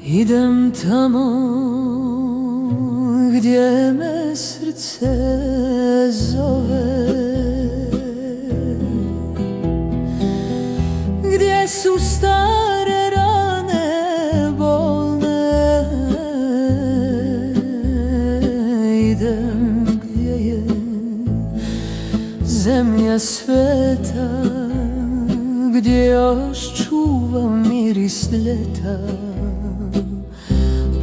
Idem tamo gdje me srce zove, gdje su stare rane bolne. Idem gdje je zemlja sveta, gdje još čuvam miris ljeta.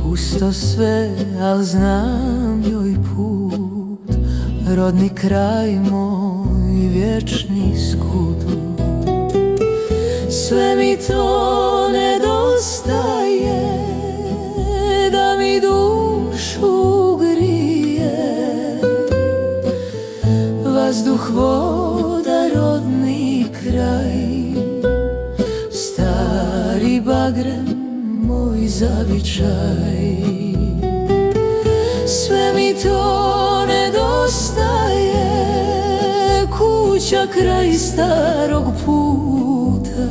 Pusto sve, al znam joj put, rodni kraj moj, vječni skut. Sve mi to nedostaje, da mi dušu grije. Vazduh, voda, rodni kraj, stari bagrem moj zavičaj. Sve mi to nedostaje, kuća kraj starog puta.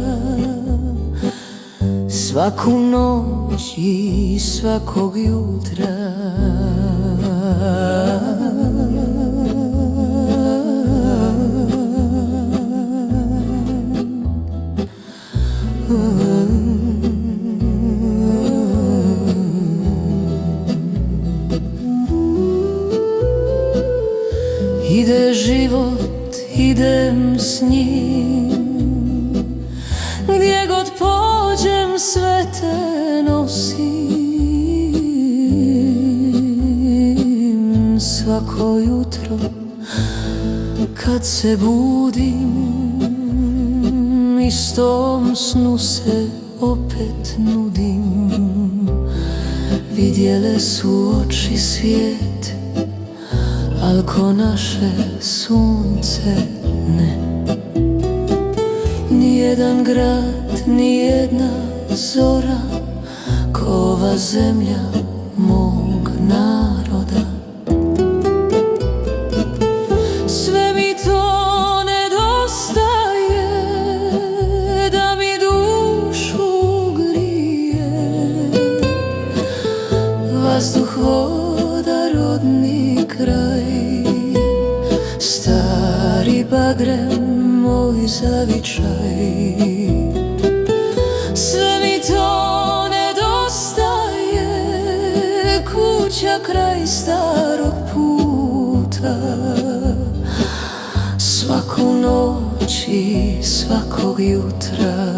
Svaku noć i svakog jutra ide život, idem s njim. Gdje god pođem sve te nosim. Svako jutro kad se budim, istom snu se opet nudim. Vidjele su oči svijet, al ko naše sunce ne. Nijedan grad, nijedna zora, ko ova zemlja mog naroda. Sve mi to nedostaje, da mi dušu grije. Vazduh, voda, rodni kraj, stari bagrem moj zavičaj. Sve mi to nedostaje, kuća kraj starog puta. Svaku noć i svakog jutra